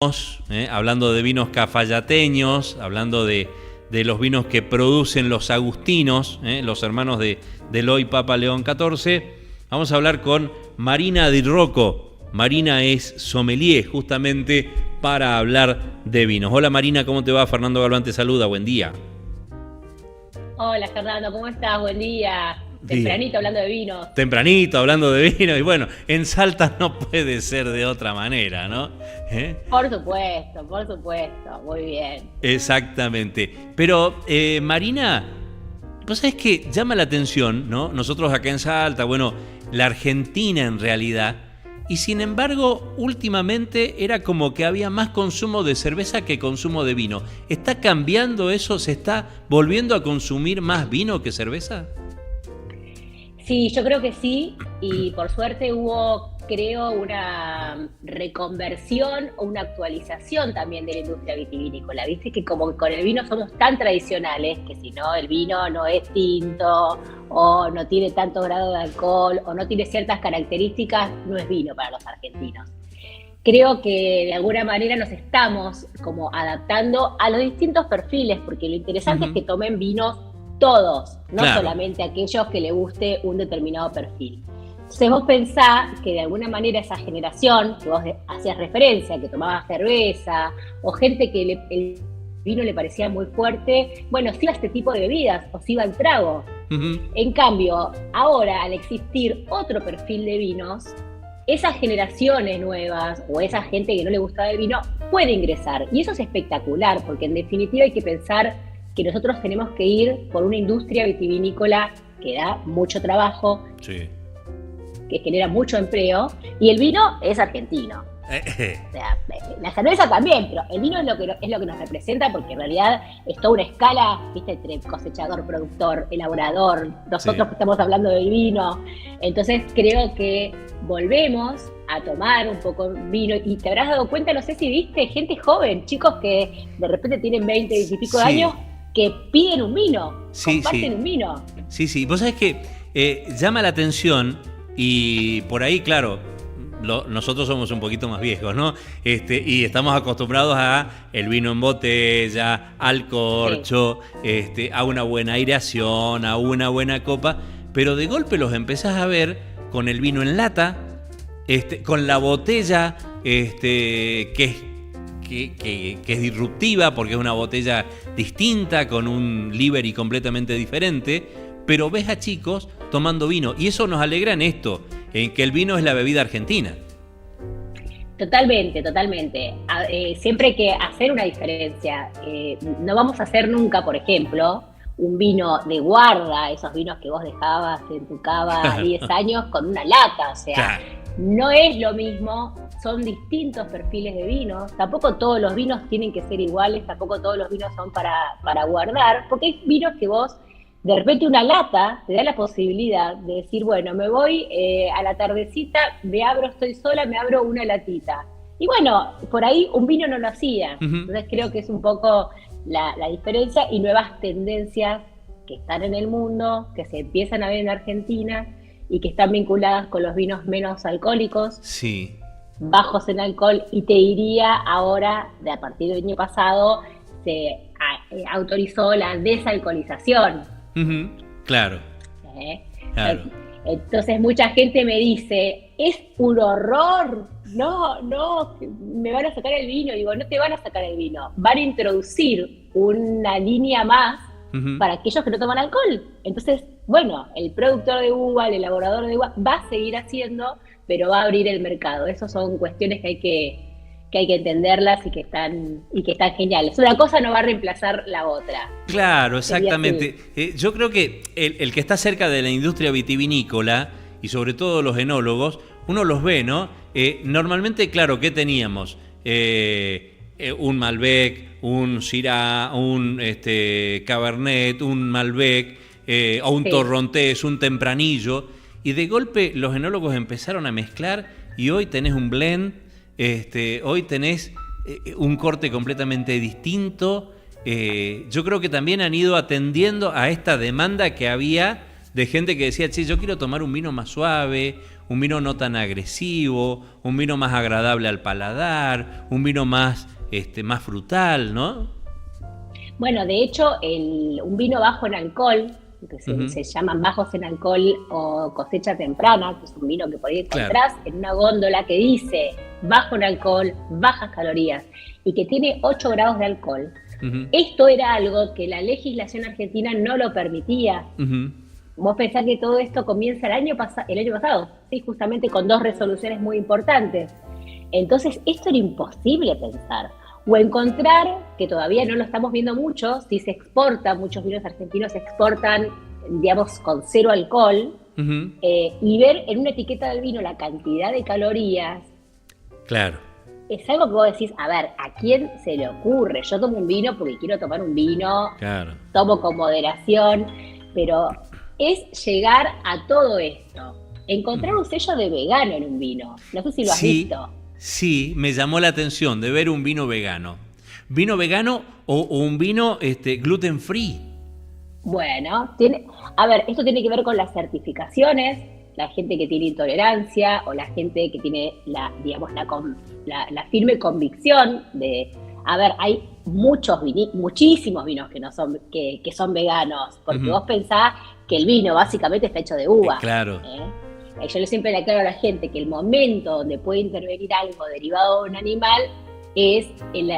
vinos, hablando de vinos cafayateños, hablando de los vinos que producen los agustinos, los hermanos de Eloy Papa León XIV. Vamos a hablar con Marina Di Rocco. Marina es sommelier justamente para hablar de vinos. Hola Marina, ¿cómo te va? Fernando Galván te saluda, buen día. Hola Fernando, ¿cómo estás? Buen día. Tempranito hablando de vino. Tempranito hablando de vino y bueno, en Salta no puede ser de otra manera, ¿no? Por supuesto, muy bien. Exactamente. Pero Marina, vos sabés que llama la atención, ¿no? Nosotros acá en Salta, bueno, la Argentina en realidad, y sin embargo, últimamente era como que había más consumo de cerveza que consumo de vino. ¿Está cambiando eso? ¿Se está volviendo a consumir más vino que cerveza? Sí, yo creo que sí, y por suerte hubo, creo, una reconversión o una actualización también de la industria vitivinícola. Viste que como con el vino somos tan tradicionales que si no, el vino no es tinto o no tiene tanto grado de alcohol o no tiene ciertas características, no es vino para los argentinos. Creo que de alguna manera nos estamos como adaptando a los distintos perfiles, porque lo interesante es que tomen vinos todos, no solamente aquellos que le guste un determinado perfil. Entonces vos pensás que de alguna manera esa generación, que vos hacías referencia, que tomaba cerveza, o gente que el vino le parecía muy fuerte, bueno, sí iba a este tipo de bebidas, o sí iba al trago. En cambio, ahora al existir otro perfil de vinos, esas generaciones nuevas, o esa gente que no le gustaba el vino, puede ingresar. Y eso es espectacular, porque en definitiva hay que pensar que nosotros tenemos que ir por una industria vitivinícola que da mucho trabajo, que genera mucho empleo, y el vino es argentino. O sea, la cerveza también, pero el vino es lo que nos representa, porque en realidad es toda una escala, ¿viste? Entre cosechador, productor, elaborador, nosotros que estamos hablando del vino. Entonces creo que volvemos a tomar un poco vino, y te habrás dado cuenta, no sé si viste, gente joven, chicos que de repente tienen 20 y pico de años, que piden un vino, comparten un vino. Sí, vos sabés que llama la atención y por ahí, claro, nosotros somos un poquito más viejos, ¿no? Y estamos acostumbrados a el vino en botella, al corcho, a una buena aireación, a una buena copa, pero de golpe los empezás a ver con el vino en lata, con la botella que es disruptiva porque es una botella distinta, con un livery completamente diferente, pero ves a chicos tomando vino, y eso nos alegra en esto, en que el vino es la bebida argentina. Totalmente. Siempre hay que hacer una diferencia. No vamos a hacer nunca, por ejemplo, un vino de guarda, esos vinos que vos dejabas en tu cava a 10 años con una lata, o sea, no es lo mismo. Son distintos perfiles de vinos, tampoco todos los vinos tienen que ser iguales, tampoco todos los vinos son para guardar, porque hay vinos que vos, de repente una lata, te da la posibilidad de decir, bueno, me voy a la tardecita, estoy sola, me abro una latita. Y bueno, por ahí un vino no lo hacía. Entonces creo que es un poco la diferencia, y nuevas tendencias que están en el mundo, que se empiezan a ver en Argentina, y que están vinculadas con los vinos menos alcohólicos. Bajos en alcohol, y te diría ahora, a partir del año pasado, se autorizó la desalcoholización. Claro. Entonces mucha gente me dice, es un horror, no, me van a sacar el vino. Digo, no te van a sacar el vino, van a introducir una línea más para aquellos que no toman alcohol. Entonces, bueno, el productor de uva, el elaborador de uva va a seguir haciendo, pero va a abrir el mercado. Esas son cuestiones que hay que entenderlas y que están geniales. Una cosa no va a reemplazar la otra. Claro, exactamente. Yo creo que el que está cerca de la industria vitivinícola, y sobre todo los enólogos, uno los ve, ¿no? Normalmente, claro, ¿qué teníamos? Un Malbec, un Syrah, un Cabernet, un Malbec, o un Torrontés, un Tempranillo, y de golpe los enólogos empezaron a mezclar, y hoy tenés un blend, hoy tenés un corte completamente distinto. Yo creo que también han ido atendiendo a esta demanda que había de gente que decía, che, yo quiero tomar un vino más suave, un vino no tan agresivo, un vino más agradable al paladar, un vino más, más frutal, ¿no? Bueno, de hecho, un vino bajo en alcohol, que se llaman bajos en alcohol o cosecha temprana, que es un vino que por ahí encontrás en una góndola que dice bajo en alcohol, bajas calorías, y que tiene 8 grados de alcohol. Esto era algo que la legislación argentina no lo permitía. Vos pensás que todo esto comienza el año pasado, ¿sí? Justamente con 2 resoluciones muy importantes. Entonces, esto era imposible pensar. O encontrar, que todavía no lo estamos viendo mucho, si se exporta, muchos vinos argentinos se exportan, digamos, con 0 alcohol, y ver en una etiqueta del vino la cantidad de calorías. Claro. Es algo que vos decís, a ver, ¿a quién se le ocurre? Yo tomo un vino porque quiero tomar un vino, claro, tomo con moderación, pero es llegar a todo esto. Encontrar un sello de vegano en un vino. No sé si lo has visto. Sí, me llamó la atención de ver un vino vegano. ¿Vino vegano o un vino gluten free? Bueno, esto tiene que ver con las certificaciones, la gente que tiene intolerancia o la gente que tiene la firme convicción de, hay muchísimos vinos que son veganos, porque vos pensás que el vino básicamente está hecho de uva. Claro. Yo siempre le aclaro a la gente que el momento donde puede intervenir algo derivado de un animal es en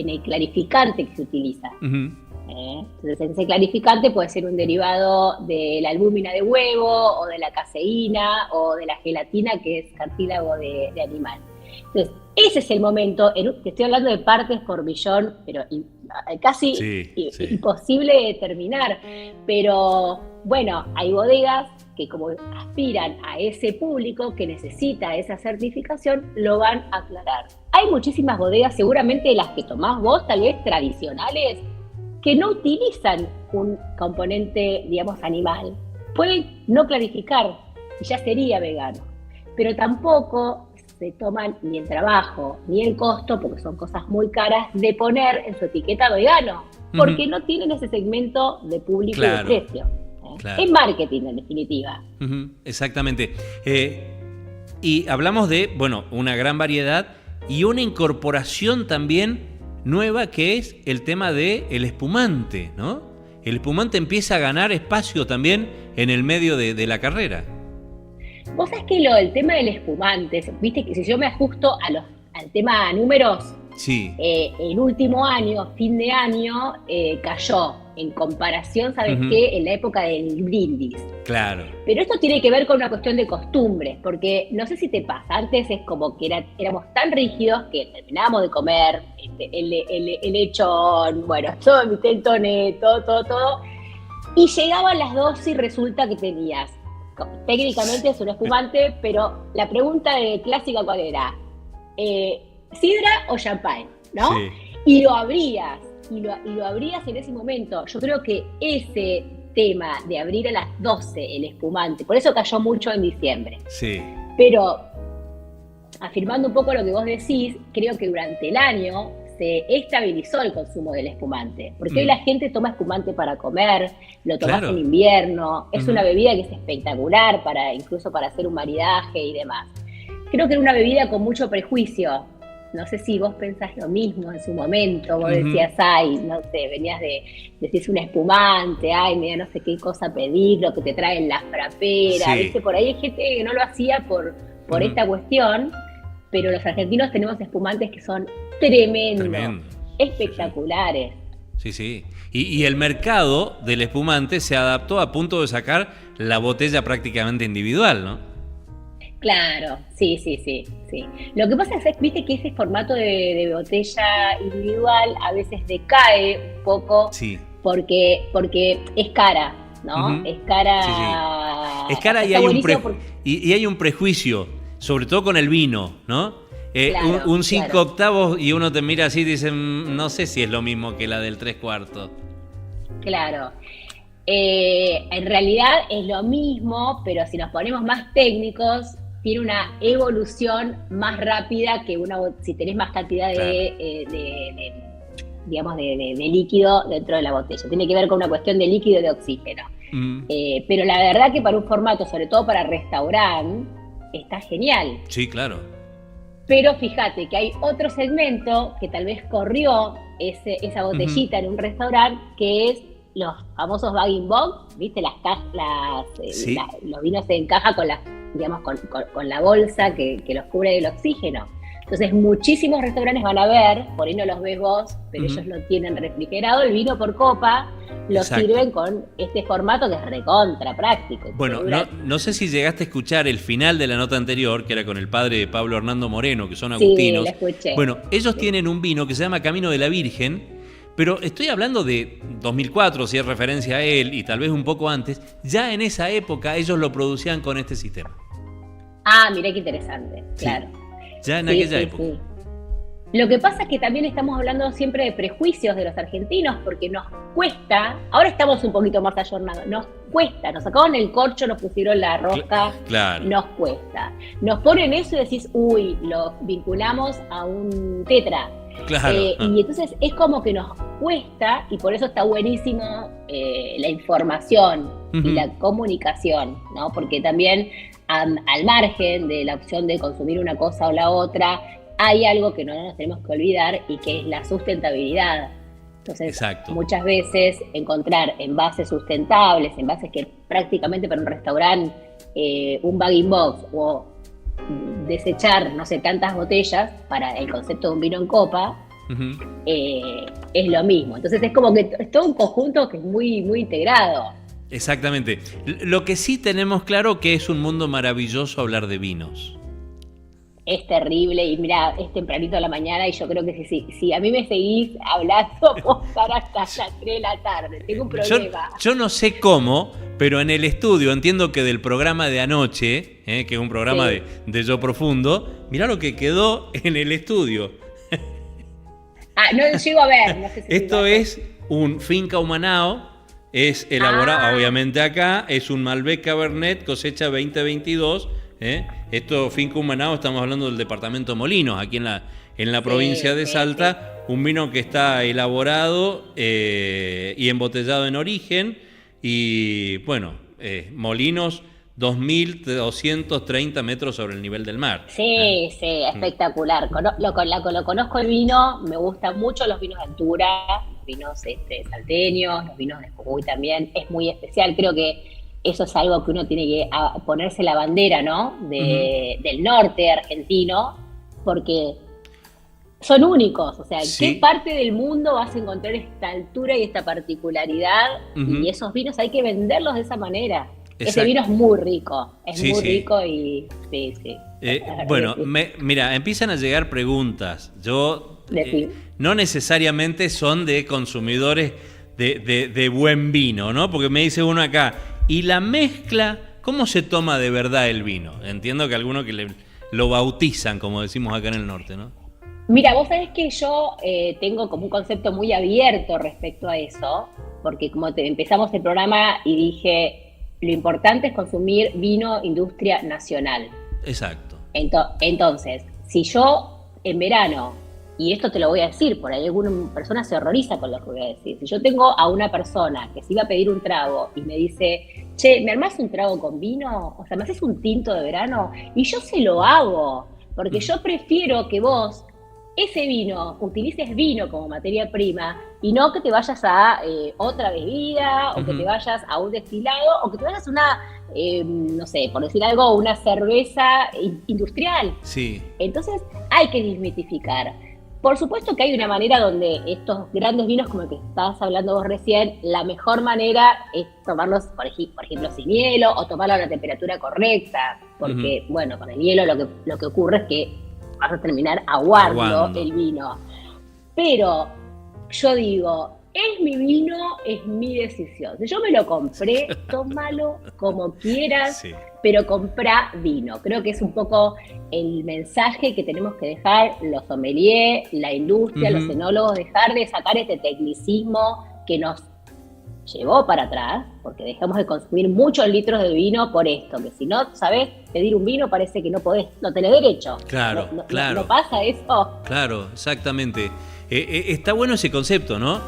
el clarificante que se utiliza. Entonces, ese clarificante puede ser un derivado de la albúmina de huevo, o de la caseína, o de la gelatina, que es cartílago de animal. Entonces, ese es el momento, te estoy hablando de partes por millón, pero casi imposible de determinar. Pero bueno, hay bodegas que como aspiran a ese público que necesita esa certificación, lo van a aclarar. Hay muchísimas bodegas, seguramente las que tomás vos, tal vez tradicionales, que no utilizan un componente, digamos, animal. Pueden no clarificar y ya sería vegano, pero tampoco se toman ni el trabajo ni el costo, porque son cosas muy caras, de poner en su etiqueta vegano, porque no tienen ese segmento de público y de precio. Claro. Es marketing, en definitiva. Exactamente. Y hablamos de, una gran variedad y una incorporación también nueva, que es el tema del espumante, ¿no? El espumante empieza a ganar espacio también en el medio de la carrera. Vos sabés que el tema del espumante, viste que si yo me ajusto al tema números, el último año, fin de año, cayó en comparación, ¿sabes qué? En la época del brindis. Claro. Pero esto tiene que ver con una cuestión de costumbres, porque no sé si te pasa, antes es como que éramos tan rígidos que terminábamos de comer el lechón, todo mi tentoné, todo, y llegaban las 12 y resulta que tenías, técnicamente es un espumante, pero la pregunta clásica ¿cuál era? ¿Sidra o champagne? ¿No? Sí. Y lo abrías en ese momento. Yo creo que ese tema de abrir a las 12 el espumante, por eso cayó mucho en diciembre. Sí. Pero, afirmando un poco lo que vos decís, creo que durante el año se estabilizó el consumo del espumante, porque hoy la gente toma espumante para comer, lo tomás en invierno, es una bebida que es espectacular incluso para hacer un maridaje y demás. Creo que era una bebida con mucho prejuicio. No sé si vos pensás lo mismo en su momento, vos decías, no sé, decís un espumante, mira, no sé qué cosa pedir, lo que te traen las fraperas, ¿viste? Por ahí hay gente que no lo hacía por esta cuestión, pero los argentinos tenemos espumantes que son tremendos, espectaculares. Sí. Y el mercado del espumante se adaptó a punto de sacar la botella prácticamente individual, ¿no? Claro, sí. Lo que pasa es, viste, que ese formato de botella individual a veces decae un poco porque es cara, ¿no? Es cara. Sí. Es cara y hay un prejuicio, sobre todo con el vino, ¿no? Un 5 octavos y uno te mira así y dice, no sé si es lo mismo que la del 3/4. Claro. En realidad es lo mismo, pero si nos ponemos más técnicos, tiene una evolución más rápida que si tenés más cantidad de líquido dentro de la botella. Tiene que ver con una cuestión de líquido y de oxígeno. Pero la verdad que para un formato, sobre todo para restaurante, está genial. Sí, claro. Pero fíjate que hay otro segmento que tal vez corrió esa botellita en un restaurante, que es los famosos bag-in-box, ¿viste? Sí. Los vinos se encajan con digamos, con la bolsa que los cubre del oxígeno. Entonces muchísimos restaurantes van a ver, por ahí no los ves vos, pero ellos lo tienen refrigerado, el vino por copa, lo sirven con este formato que es recontra práctico. Bueno, no sé si llegaste a escuchar el final de la nota anterior, que era con el padre de Pablo Hernando Moreno, que son agustinos. Sí, la escuché. Bueno, ellos tienen un vino que se llama Camino de la Virgen, pero estoy hablando de 2004, si es referencia a él, y tal vez un poco antes. Ya en esa época ellos lo producían con este sistema. Ah, mirá qué interesante, claro. Ya en aquella época. Sí. Lo que pasa es que también estamos hablando siempre de prejuicios de los argentinos, porque nos cuesta, ahora estamos un poquito más ayornados, nos cuesta, nos sacaron el corcho, nos pusieron la rosca, claro. Nos cuesta. Nos ponen eso y decís, uy, lo vinculamos a un tetra. Claro. Y entonces es como que nos cuesta, y por eso está buenísimo la información y la comunicación, ¿no? Porque también al margen de la opción de consumir una cosa o la otra, hay algo que no nos tenemos que olvidar y que es la sustentabilidad. Entonces, muchas veces encontrar envases sustentables, envases que prácticamente para un restaurante, un bag-in-box o desechar, no sé, tantas botellas para el concepto de un vino en copa, es lo mismo. Entonces es como que es todo un conjunto que es muy, muy integrado. Exactamente. Lo que sí tenemos claro que es un mundo maravilloso hablar de vinos. Es terrible y mira, es tempranito a la mañana y yo creo que si a mí me seguís hablando puedo estar hasta las 3 de la tarde. Tengo un problema. Yo no sé cómo, pero en el estudio, entiendo que del programa de anoche, que es un programa de Yo Profundo, mirá lo que quedó en el estudio. No lo llego a ver. No sé si esto es un Finca Humanao, es elaborado obviamente acá, es un Malbec Cabernet cosecha 2022. Esto, Finca Humanao, estamos hablando del departamento Molinos, aquí en la provincia de Salta, un vino que está elaborado y embotellado en origen, y bueno, Molinos 2.230 metros sobre el nivel del mar. Sí, espectacular. Lo conozco el vino, me gustan mucho los vinos de altura, los vinos salteños, los vinos de Jujuy también, es muy especial, creo que eso es algo que uno tiene que ponerse la bandera, ¿no? Del norte argentino, porque son únicos. O sea, ¿en qué parte del mundo vas a encontrar esta altura y esta particularidad? Y esos vinos hay que venderlos de esa manera. Exacto. Ese vino es muy rico, rico y sí. Bueno, mira, empiezan a llegar preguntas. Yo no necesariamente son de consumidores de buen vino, ¿no? Porque me dice uno acá, ¿y la mezcla? ¿Cómo se toma de verdad el vino? Entiendo que algunos que lo bautizan, como decimos acá en el norte, ¿no? Mira, vos sabés que yo tengo como un concepto muy abierto respecto a eso, porque como empezamos el programa y dije, lo importante es consumir vino industria nacional. Exacto. Entonces, si yo en verano, y esto te lo voy a decir, por ahí alguna persona se horroriza con lo que voy a decir. Si yo tengo a una persona que se iba a pedir un trago y me dice, che, ¿me armás un trago con vino? O sea, ¿me haces un tinto de verano? Y yo se lo hago, porque yo prefiero que vos, ese vino, utilices vino como materia prima y no que te vayas a otra bebida o que te vayas a un destilado o que te vayas a una, no sé, por decir algo, una cerveza industrial. Sí. Entonces hay que desmitificar. Por supuesto que hay una manera donde estos grandes vinos, como el que estabas hablando vos recién, la mejor manera es tomarlos, por ejemplo, sin hielo o tomarlo a la temperatura correcta, porque, bueno, con el hielo lo que ocurre es que vas a terminar aguando el vino. Pero yo digo, es mi vino, es mi decisión. Si yo me lo compré, tómalo como quieras, pero comprá vino. Creo que es un poco el mensaje que tenemos que dejar los sommeliers, la industria, los enólogos, dejar de sacar este tecnicismo que nos llevó para atrás, porque dejamos de consumir muchos litros de vino por esto, que si no sabés pedir un vino parece que no tenés derecho. Claro, claro. ¿No pasa eso? Claro, exactamente. Está bueno ese concepto, ¿no?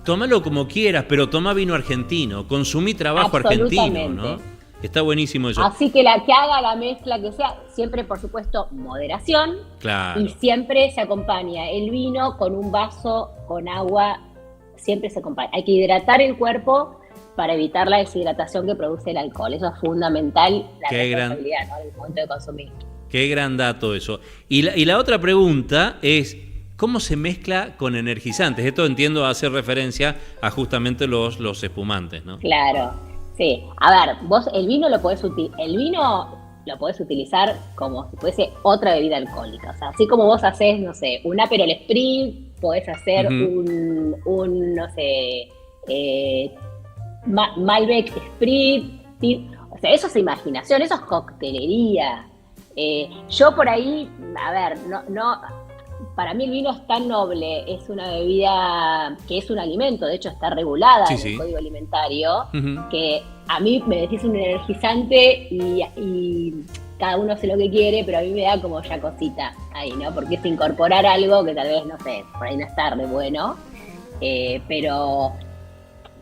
Tómalo como quieras, pero toma vino argentino, consumí trabajo argentino, ¿no? Está buenísimo eso. Así que que haga la mezcla que sea, siempre por supuesto moderación. Claro. Y siempre se acompaña el vino con un vaso con agua, siempre se acompaña. Hay que hidratar el cuerpo para evitar la deshidratación que produce el alcohol. Eso es fundamental, la responsabilidad, ¿no?, del momento de consumir. Qué gran dato eso. Y la otra pregunta es, ¿cómo se mezcla con energizantes? Esto entiendo hace referencia a justamente los espumantes, ¿no? Claro, sí. A ver, vos el vino lo podés utilizar como si fuese otra bebida alcohólica. O sea, así como vos hacés, no sé, un Aperol Spritz, podés hacer un no sé, Malbec Spritz. O sea, eso es imaginación, eso es coctelería. Yo por ahí, a ver, no, para mí el vino es tan noble, es una bebida que es un alimento, de hecho está regulada en el Código Alimentario, que a mí me decís un energizante y cada uno hace lo que quiere, pero a mí me da como ya cosita ahí, ¿no? Porque es incorporar algo que tal vez, no sé, por ahí no es tarde, bueno, pero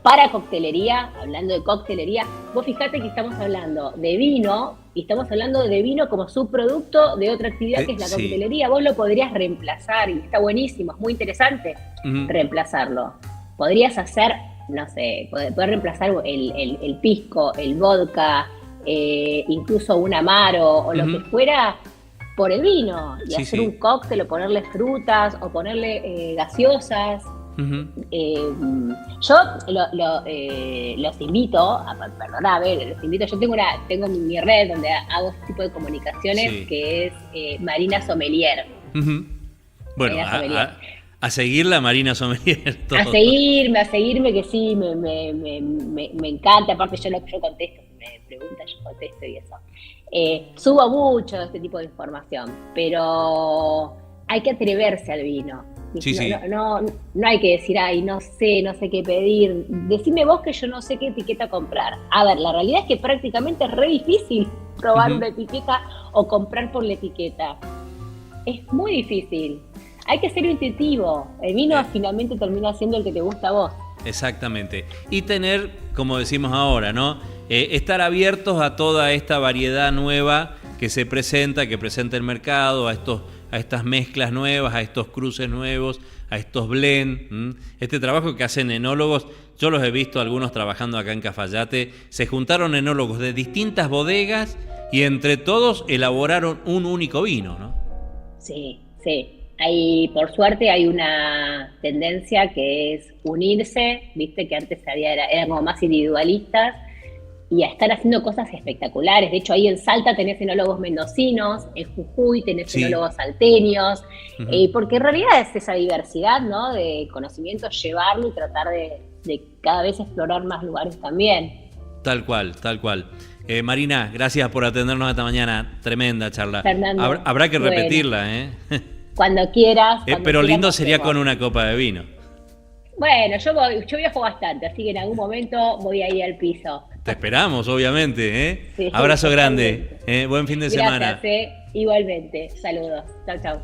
para coctelería, hablando de coctelería, vos fijate que estamos hablando de vino y estamos hablando de vino como subproducto de otra actividad que es la coctelería. Vos lo podrías reemplazar y está buenísimo, es muy interesante reemplazarlo. Podrías hacer, no sé, poder reemplazar el pisco, el vodka, incluso un amaro o lo que fuera por el vino y hacer un cóctel o ponerle frutas o ponerle gaseosas. Yo los invito, los invito, yo tengo mi red donde hago este tipo de comunicaciones que es Marina Sommelier. Bueno, Marina Sommelier. A seguir la Marina Sommelier. Todo. A seguirme que sí, me encanta, aparte yo contesto, me preguntan, yo contesto y eso. Subo mucho de este tipo de información, pero hay que atreverse al vino. No hay que decir, ay, no sé qué pedir. Decime vos que yo no sé qué etiqueta comprar. A ver, la realidad es que prácticamente es re difícil probar una etiqueta o comprar por la etiqueta. Es muy difícil. Hay que ser intuitivo. El vino finalmente termina siendo el que te gusta a vos. Exactamente. Y tener, como decimos ahora, ¿no? Estar abiertos a toda esta variedad nueva que presenta el mercado, a estas mezclas nuevas, a estos cruces nuevos, a estos blend. Este trabajo que hacen enólogos, yo los he visto algunos trabajando acá en Cafayate, se juntaron enólogos de distintas bodegas y entre todos elaboraron un único vino, ¿no? Sí. Por suerte hay una tendencia que es unirse, viste que antes eran como más individualistas, y a estar haciendo cosas espectaculares. De hecho, ahí en Salta tenés enólogos mendocinos, en Jujuy tenés enólogos salteños, porque en realidad es esa diversidad, ¿no?, de conocimientos, llevarlo y tratar de cada vez explorar más lugares también. Tal cual. Marina, gracias por atendernos esta mañana. Tremenda charla. Fernando, habrá que repetirla, Cuando quieras. Pero lindo sería con una copa de vino. Bueno, yo viajo bastante, así que en algún momento voy a ir al piso. Te esperamos, obviamente. Sí, abrazo grande. Buen fin de semana. Gracias, igualmente. Saludos. Chau.